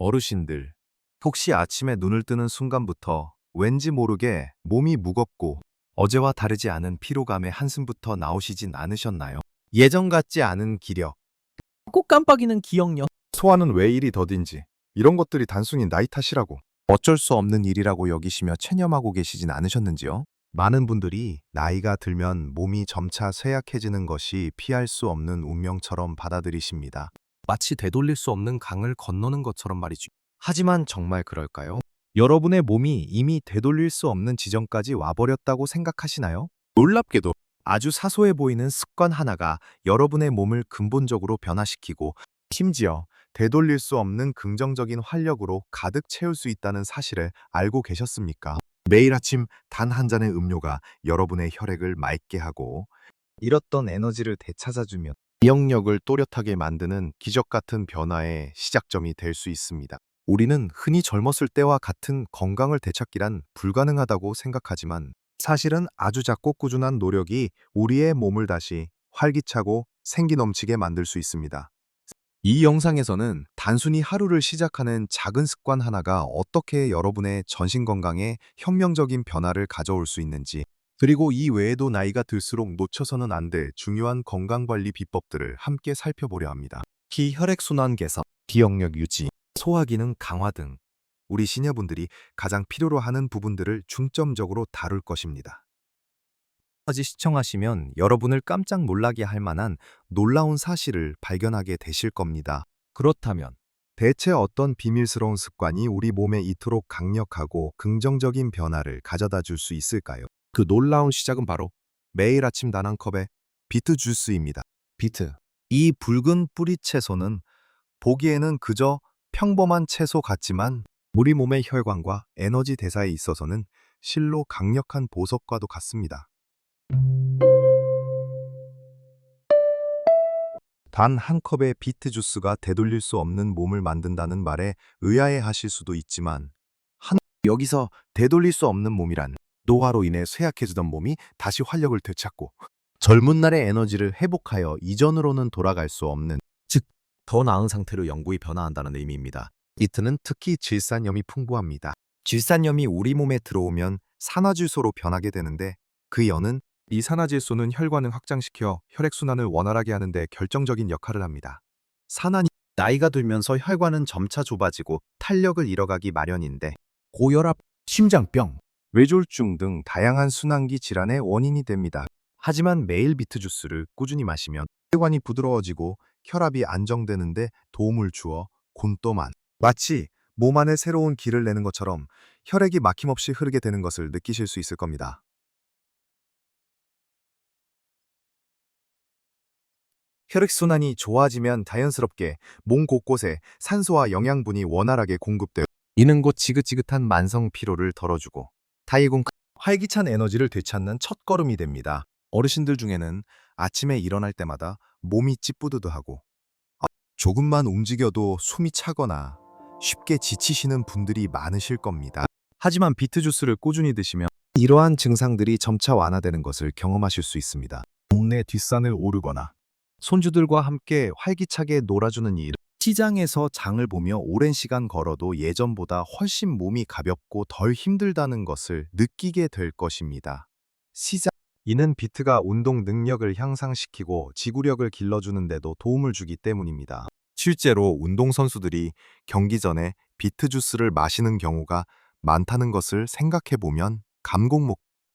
어르신들, 혹시 아침에 눈을 뜨는 순간부터 왠지 모르게 몸이 무겁고 어제와 다르지 않은 피로감에 한숨부터 나오시진 않으셨나요? 예전 같지 않은 기력, 꼭 깜빡이는 기억력. 소화는 왜 이리 더딘지, 이런 것들이 단순히 나이 탓이라고 어쩔 수 없는 일이라고 여기시며 체념하고 계시진 않으셨는지요? 많은 분들이 나이가 들면 몸이 점차 쇠약해지는 것이 피할 수 없는 운명처럼 받아들이십니다. 마치 되돌릴 수 없는 강을 건너는 것처럼 말이죠. 하지만 정말 그럴까요? 여러분의 몸이 이미 되돌릴 수 없는 지점까지 와버렸다고 생각하시나요? 놀랍게도 아주 사소해 보이는 습관 하나가 여러분의 몸을 근본적으로 변화시키고 심지어 되돌릴 수 없는 긍정적인 활력으로 가득 채울 수 있다는 사실을 알고 계셨습니까? 매일 아침 단 한 잔의 음료가 여러분의 혈액을 맑게 하고 잃었던 에너지를 되찾아주며 기억력을 또렷하게 만드는 기적 같은 변화의 시작점이 될 수 있습니다. 우리는 흔히 젊었을 때와 같은 건강을 되찾기란 불가능하다고 생각하지만 사실은 아주 작고 꾸준한 노력이 우리의 몸을 다시 활기차고 생기 넘치게 만들 수 있습니다. 이 영상에서는 단순히 하루를 시작하는 작은 습관 하나가 어떻게 여러분의 전신 건강에 혁명적인 변화를 가져올 수 있는지, 그리고 이 외에도 나이가 들수록 놓쳐서는 안 될 중요한 건강관리 비법들을 함께 살펴보려 합니다. 특히 혈액순환 개선, 기억력 유지, 소화기능 강화 등 우리 시니어분들이 가장 필요로 하는 부분들을 중점적으로 다룰 것입니다. 까지 시청하시면 여러분을 깜짝 놀라게 할 만한 놀라운 사실을 발견하게 되실 겁니다. 그렇다면 대체 어떤 비밀스러운 습관이 우리 몸에 이토록 강력하고 긍정적인 변화를 가져다 줄 수 있을까요? 그 놀라운 시작은 바로 매일 아침 단 한 컵의 비트 주스입니다. 비트. 이 붉은 뿌리 채소는 보기에는 그저 평범한 채소 같지만 우리 몸의 혈관과 에너지 대사에 있어서는 실로 강력한 보석과도 같습니다. 단 한 컵의 비트 주스가 되돌릴 수 없는 몸을 만든다는 말에 의아해 하실 수도 있지만 여기서 되돌릴 수 없는 몸이란 노화로 인해 쇠약해지던 몸이 다시 활력을 되찾고 젊은 날의 에너지를 회복하여 이전으로는 돌아갈 수 없는, 즉 더 나은 상태로 영구히 변화한다는 의미입니다. 비트는 특히 질산염이 풍부합니다. 질산염이 우리 몸에 들어오면 산화질소로 변하게 되는데 그 연은 이 산화질소는 혈관을 확장시켜 혈액순환을 원활하게 하는 데 결정적인 역할을 합니다. 나이가 들면서 혈관은 점차 좁아지고 탄력을 잃어가기 마련인데 고혈압, 심장병, 뇌졸중 등 다양한 순환기 질환의 원인이 됩니다. 하지만 매일 비트 주스를 꾸준히 마시면 혈관이 부드러워지고 혈압이 안정되는데 도움을 주어 곤또만 마치 몸 안에 새로운 길을 내는 것처럼 혈액이 막힘없이 흐르게 되는 것을 느끼실 수 있을 겁니다. 혈액순환이 좋아지면 자연스럽게 몸 곳곳에 산소와 영양분이 원활하게 공급되어 이는 곧 지긋지긋한 만성 피로를 덜어주고 다이군 활기찬 에너지를 되찾는 첫걸음이 됩니다. 어르신들 중에는 아침에 일어날 때마다 몸이 찌뿌드드하고 조금만 움직여도 숨이 차거나 쉽게 지치시는 분들이 많으실 겁니다. 하지만 비트 주스를 꾸준히 드시면 이러한 증상들이 점차 완화되는 것을 경험하실 수 있습니다. 동네 뒷산을 오르거나 손주들과 함께 활기차게 놀아주는 일, 시장에서 장을 보며 오랜 시간 걸어도 예전보다 훨씬 몸이 가볍고 덜 힘들다는 것을 느끼게 될 것입니다. 이는 비트가 운동 능력을 향상시키고 지구력을 길러주는 데도 도움을 주기 때문입니다. 실제로 운동선수들이 경기 전에 비트 주스를 마시는 경우가 많다는 것을 생각해 보면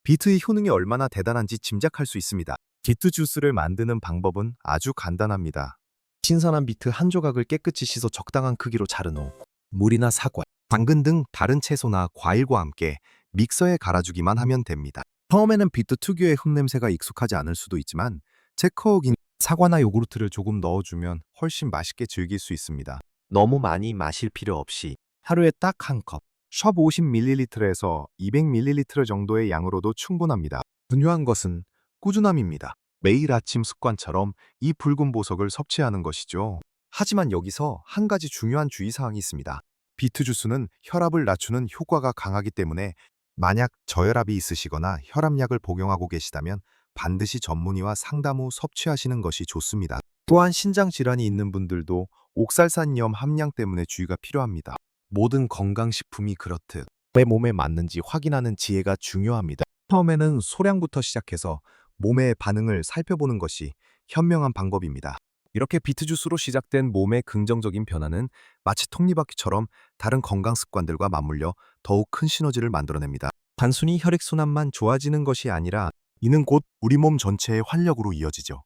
비트의 효능이 얼마나 대단한지 짐작할 수 있습니다. 비트 주스를 만드는 방법은 아주 간단합니다. 신선한 비트 한 조각을 깨끗이 씻어 적당한 크기로 자른 후 물이나 사과, 당근 등 다른 채소나 과일과 함께 믹서에 갈아주기만 하면 됩니다. 처음에는 비트 특유의 흙냄새가 익숙하지 않을 수도 있지만 체커옥인 사과나 요구르트를 조금 넣어주면 훨씬 맛있게 즐길 수 있습니다. 너무 많이 마실 필요 없이 하루에 딱 한 컵, 샵 50ml에서 200ml 정도의 양으로도 충분합니다. 중요한 것은 꾸준함입니다. 매일 아침 습관처럼 이 붉은 보석을 섭취하는 것이죠. 하지만 여기서 한 가지 중요한 주의사항이 있습니다. 비트 주스는 혈압을 낮추는 효과가 강하기 때문에 만약 저혈압이 있으시거나 혈압약을 복용하고 계시다면 반드시 전문의와 상담 후 섭취하시는 것이 좋습니다. 또한 신장 질환이 있는 분들도 옥살산염 함량 때문에 주의가 필요합니다. 모든 건강식품이 그렇듯 내 몸에 맞는지 확인하는 지혜가 중요합니다. 처음에는 소량부터 시작해서 몸의 반응을 살펴보는 것이 현명한 방법입니다. 이렇게 비트주스로 시작된 몸의 긍정적인 변화는 마치 톱니바퀴처럼 다른 건강 습관들과 맞물려 더욱 큰 시너지를 만들어냅니다. 단순히 혈액순환만 좋아지는 것이 아니라 이는 곧 우리 몸 전체의 활력으로 이어지죠.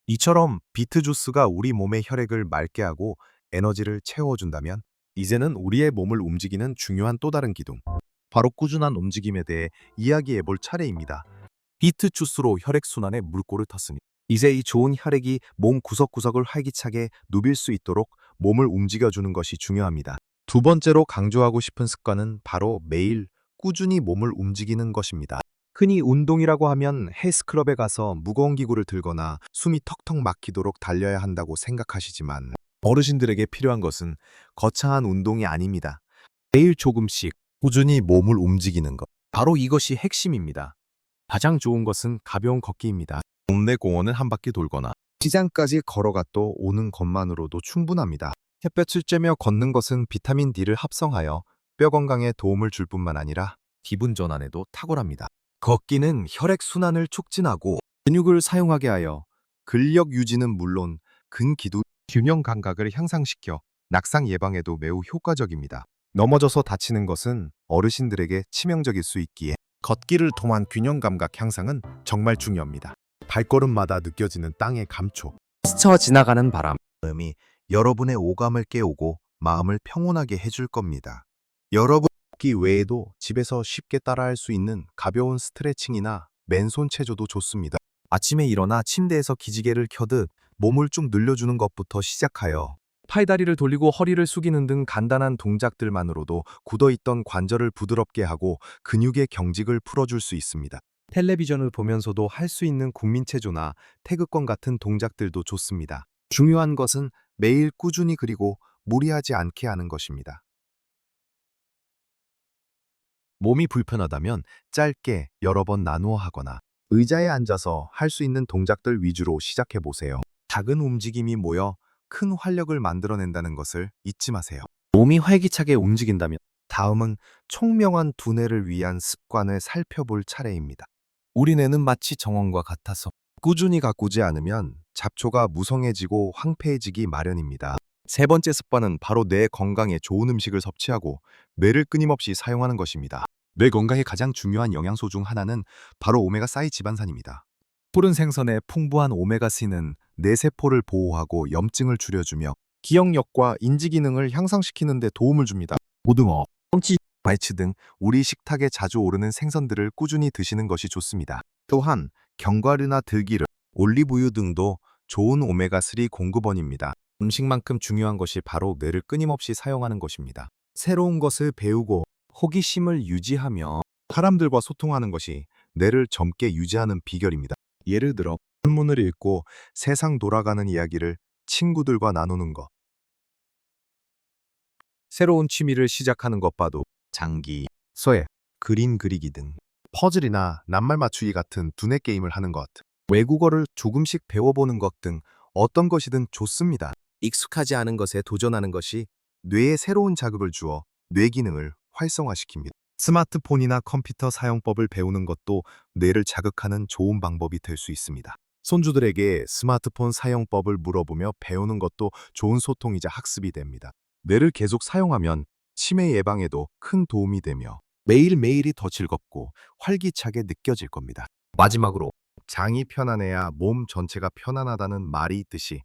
이처럼 비트주스가 우리 몸의 혈액을 맑게 하고 에너지를 채워준다면 이제는 우리의 몸을 움직이는 중요한 또 다른 기둥, 바로 꾸준한 움직임에 대해 이야기해 볼 차례입니다. 비트주스로 혈액순환에 물꼬를 텄으니 이제 이 좋은 혈액이 몸 구석구석을 활기차게 누빌 수 있도록 몸을 움직여주는 것이 중요합니다. 두 번째로 강조하고 싶은 습관은 바로 매일 꾸준히 몸을 움직이는 것입니다. 흔히 운동이라고 하면 헬스클럽에 가서 무거운 기구를 들거나 숨이 턱턱 막히도록 달려야 한다고 생각하시지만 어르신들에게 필요한 것은 거창한 운동이 아닙니다. 매일 조금씩 꾸준히 몸을 움직이는 것. 바로 이것이 핵심입니다. 가장 좋은 것은 가벼운 걷기입니다. 동네 공원을 한 바퀴 돌거나 시장까지 걸어가도 오는 것만으로도 충분합니다. 햇볕을 쬐며 걷는 것은 비타민 D를 합성하여 뼈 건강에 도움을 줄 뿐만 아니라 기분 전환에도 탁월합니다. 걷기는 혈액순환을 촉진하고 근육을 사용하게 하여 근력 유지는 물론 근기도 균형 감각을 향상시켜 낙상 예방에도 매우 효과적입니다. 넘어져서 다치는 것은 어르신들에게 치명적일 수 있기에 걷기를 통한 균형 감각 향상은 정말 중요합니다. 발걸음마다 느껴지는 땅의 감촉, 스쳐 지나가는 바람이 여러분의 오감을 깨우고 마음을 평온하게 해줄 겁니다. 여러분 걷기 외에도 집에서 쉽게 따라할 수 있는 가벼운 스트레칭이나 맨손 체조도 좋습니다. 아침에 일어나 침대에서 기지개를 켜듯 몸을 쭉 늘려주는 것부터 시작하여 팔다리를 돌리고 허리를 숙이는 등 간단한 동작들만으로도 굳어있던 관절을 부드럽게 하고 근육의 경직을 풀어줄 수 있습니다. 텔레비전을 보면서도 할 수 있는 국민체조나 태극권 같은 동작들도 좋습니다. 중요한 것은 매일 꾸준히 그리고 무리하지 않게 하는 것입니다. 몸이 불편하다면 짧게 여러 번 나누어 하거나 의자에 앉아서 할 수 있는 동작들 위주로 시작해 보세요. 작은 움직임이 모여 큰 활력을 만들어낸다는 것을 잊지 마세요. 몸이 활기차게 움직인다면 다음은 총명한 두뇌를 위한 습관을 살펴볼 차례입니다. 우리 뇌는 마치 정원과 같아서 꾸준히 가꾸지 않으면 잡초가 무성해지고 황폐해지기 마련입니다. 세 번째 습관은 바로 뇌 건강에 좋은 음식을 섭취하고 뇌를 끊임없이 사용하는 것입니다. 뇌 건강에 가장 중요한 영양소 중 하나는 바로 오메가3 지방산입니다. 푸른 생선의 풍부한 오메가3는 뇌세포를 보호하고 염증을 줄여주며 기억력과 인지 기능을 향상시키는 데 도움을 줍니다. 고등어, 뻥치, 말치 등 우리 식탁에 자주 오르는 생선들을 꾸준히 드시는 것이 좋습니다. 또한 견과류나 들기름, 올리브유 등도 좋은 오메가3 공급원입니다. 음식만큼 중요한 것이 바로 뇌를 끊임없이 사용하는 것입니다. 새로운 것을 배우고 호기심을 유지하며 사람들과 소통하는 것이 뇌를 젊게 유지하는 비결입니다. 예를 들어 한문을 읽고 세상 돌아가는 이야기를 친구들과 나누는 것. 새로운 취미를 시작하는 것 봐도 장기, 서예, 그림 그리기 등 퍼즐이나 낱말 맞추기 같은 두뇌 게임을 하는 것, 외국어를 조금씩 배워보는 것 등 어떤 것이든 좋습니다. 익숙하지 않은 것에 도전하는 것이 뇌에 새로운 자극을 주어 뇌 기능을 활성화시킵니다. 스마트폰이나 컴퓨터 사용법을 배우는 것도 뇌를 자극하는 좋은 방법이 될 수 있습니다. 손주들에게 스마트폰 사용법을 물어보며 배우는 것도 좋은 소통이자 학습이 됩니다. 뇌를 계속 사용하면 치매 예방에도 큰 도움이 되며 매일매일이 더 즐겁고 활기차게 느껴질 겁니다. 마지막으로 장이 편안해야 몸 전체가 편안하다는 말이 있듯이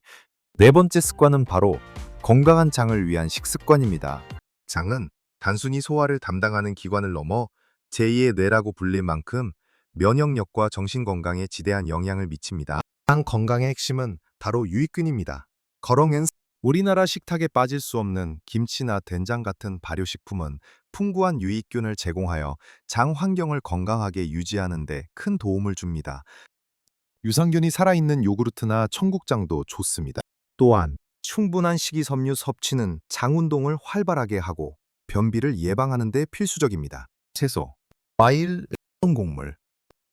네 번째 습관은 바로 건강한 장을 위한 식습관입니다. 장은 단순히 소화를 담당하는 기관을 넘어 제2의 뇌라고 불릴 만큼 면역력과 정신건강에 지대한 영향을 미칩니다. 장 건강의 핵심은 바로 유익균입니다. 거렁엔 우리나라 식탁에 빠질 수 없는 김치나 된장 같은 발효식품은 풍부한 유익균을 제공하여 장 환경을 건강하게 유지하는 데 큰 도움을 줍니다. 유산균이 살아있는 요구르트나 청국장도 좋습니다. 또한 충분한 식이섬유 섭취는 장 운동을 활발하게 하고 변비를 예방하는 데 필수적입니다. 채소, 과일, 곡물,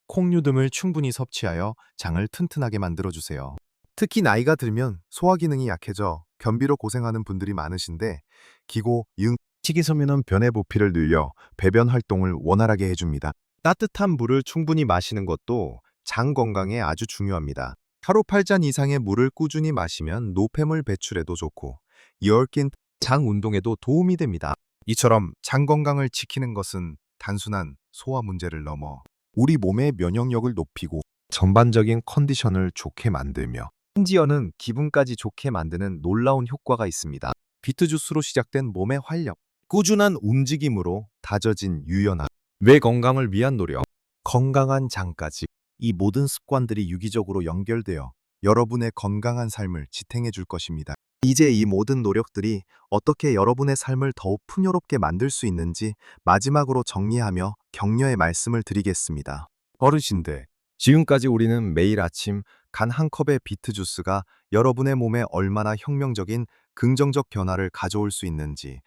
콩류 등을 충분히 섭취하여 장을 튼튼하게 만들어주세요. 특히 나이가 들면 소화 기능이 약해져 변비로 고생하는 분들이 많으신데 기고, 융, 식이섬유는 변의 부피를 늘려 배변 활동을 원활하게 해줍니다. 따뜻한 물을 충분히 마시는 것도 장 건강에 아주 중요합니다. 하루 8잔 이상의 물을 꾸준히 마시면 노폐물 배출에도 좋고 이얼긴 장 운동에도 도움이 됩니다. 이처럼 장 건강을 지키는 것은 단순한 소화 문제를 넘어 우리 몸의 면역력을 높이고 전반적인 컨디션을 좋게 만들며 심지어는 기분까지 좋게 만드는 놀라운 효과가 있습니다. 비트 주스로 시작된 몸의 활력, 꾸준한 움직임으로 다져진 유연함, 뇌 건강을 위한 노력, 건강한 장까지 이 모든 습관들이 유기적으로 연결되어 여러분의 건강한 삶을 지탱해 줄 것입니다. 이제 이 모든 노력들이 어떻게 여러분의 삶을 더욱 풍요롭게 만들 수 있는지 마지막으로 정리하며 격려의 말씀을 드리겠습니다. 어르신들, 지금까지 우리는 매일 아침 간 한 컵의 비트 주스가 여러분의 몸에 얼마나 혁명적인 긍정적 변화를 가져올 수 있는지,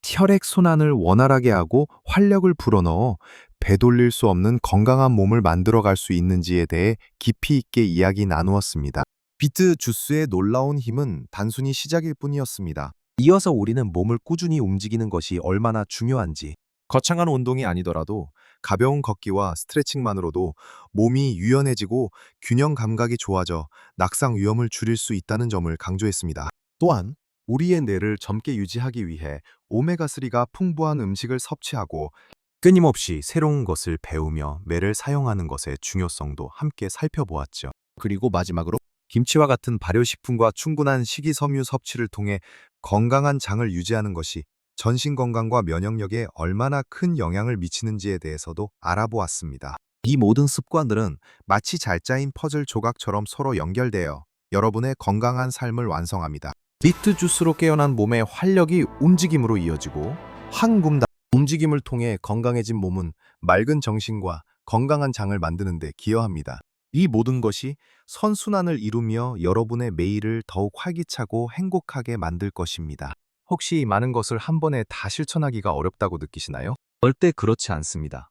혈액 순환을 원활하게 하고 활력을 불어넣어 되돌릴 수 없는 건강한 몸을 만들어갈 수 있는지에 대해 깊이 있게 이야기 나누었습니다. 비트 주스의 놀라운 힘은 단순히 시작일 뿐이었습니다. 이어서 우리는 몸을 꾸준히 움직이는 것이 얼마나 중요한지, 거창한 운동이 아니더라도 가벼운 걷기와 스트레칭만으로도 몸이 유연해지고 균형 감각이 좋아져 낙상 위험을 줄일 수 있다는 점을 강조했습니다. 또한 우리의 뇌를 젊게 유지하기 위해 오메가3가 풍부한 음식을 섭취하고 끊임없이 새로운 것을 배우며 뇌를 사용하는 것의 중요성도 함께 살펴보았죠. 그리고 마지막으로 김치와 같은 발효식품과 충분한 식이섬유 섭취를 통해 건강한 장을 유지하는 것이 전신 건강과 면역력에 얼마나 큰 영향을 미치는지에 대해서도 알아보았습니다. 이 모든 습관들은 마치 잘 짜인 퍼즐 조각처럼 서로 연결되어 여러분의 건강한 삶을 완성합니다. 비트 주스로 깨어난 몸의 활력이 움직임으로 이어지고 한 굼당 움직임을 통해 건강해진 몸은 맑은 정신과 건강한 장을 만드는 데 기여합니다. 이 모든 것이 선순환을 이루며 여러분의 매일을 더욱 활기차고 행복하게 만들 것입니다. 혹시 이 많은 것을 한 번에 다 실천하기가 어렵다고 느끼시나요? 절대 그렇지 않습니다.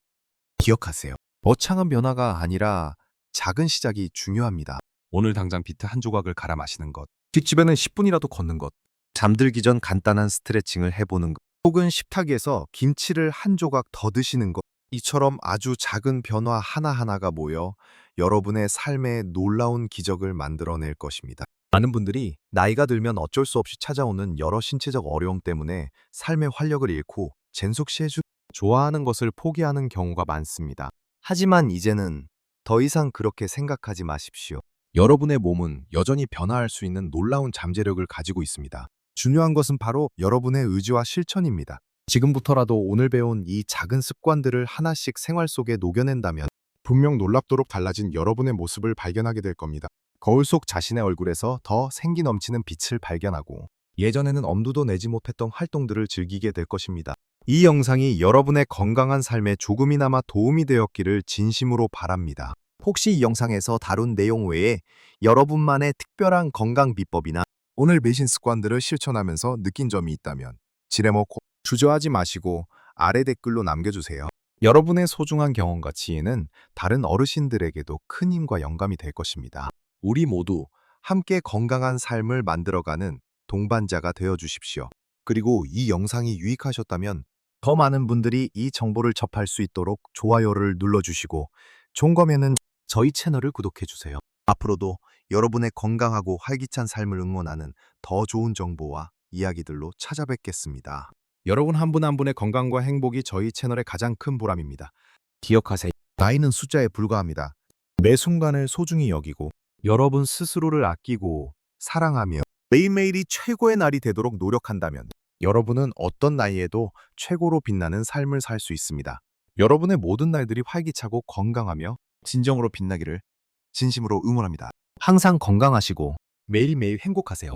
기억하세요. 거창한 변화가 아니라 작은 시작이 중요합니다. 오늘 당장 비트 한 조각을 갈아 마시는 것, 뒷집에는 10분이라도 걷는 것, 잠들기 전 간단한 스트레칭을 해보는 것, 혹은 식탁에서 김치를 한 조각 더 드시는 것, 이처럼 아주 작은 변화 하나하나가 모여 여러분의 삶에 놀라운 기적을 만들어낼 것입니다. 많은 분들이 나이가 들면 어쩔 수 없이 찾아오는 여러 신체적 어려움 때문에 삶의 활력을 잃고 좋아하는 것을 포기하는 경우가 많습니다. 하지만 이제는 더 이상 그렇게 생각하지 마십시오. 여러분의 몸은 여전히 변화할 수 있는 놀라운 잠재력을 가지고 있습니다. 중요한 것은 바로 여러분의 의지와 실천입니다. 지금부터라도 오늘 배운 이 작은 습관들을 하나씩 생활 속에 녹여낸다면 분명 놀랍도록 달라진 여러분의 모습을 발견하게 될 겁니다. 거울 속 자신의 얼굴에서 더 생기 넘치는 빛을 발견하고 예전에는 엄두도 내지 못했던 활동들을 즐기게 될 것입니다. 이 영상이 여러분의 건강한 삶에 조금이나마 도움이 되었기를 진심으로 바랍니다. 혹시 이 영상에서 다룬 내용 외에 여러분만의 특별한 건강 비법이나 오늘 배신 습관들을 실천하면서 느낀 점이 있다면 지레먹고 주저하지 마시고 아래 댓글로 남겨주세요. 여러분의 소중한 경험과 지혜는 다른 어르신들에게도 큰 힘과 영감이 될 것입니다. 우리 모두 함께 건강한 삶을 만들어가는 동반자가 되어 주십시오. 그리고 이 영상이 유익하셨다면 더 많은 분들이 이 정보를 접할 수 있도록 좋아요를 눌러주시고 좋은 거면은 저희 채널을 구독해주세요. 앞으로도 여러분의 건강하고 활기찬 삶을 응원하는 더 좋은 정보와 이야기들로 찾아뵙겠습니다. 여러분 한 분 한 분의 건강과 행복이 저희 채널의 가장 큰 보람입니다. 기억하세요. 나이는 숫자에 불과합니다. 매 순간을 소중히 여기고 여러분 스스로를 아끼고 사랑하며 매일매일이 최고의 날이 되도록 노력한다면 여러분은 어떤 나이에도 최고로 빛나는 삶을 살 수 있습니다. 여러분의 모든 날들이 활기차고 건강하며 진정으로 빛나기를 진심으로 응원합니다. 항상 건강하시고 매일매일 행복하세요.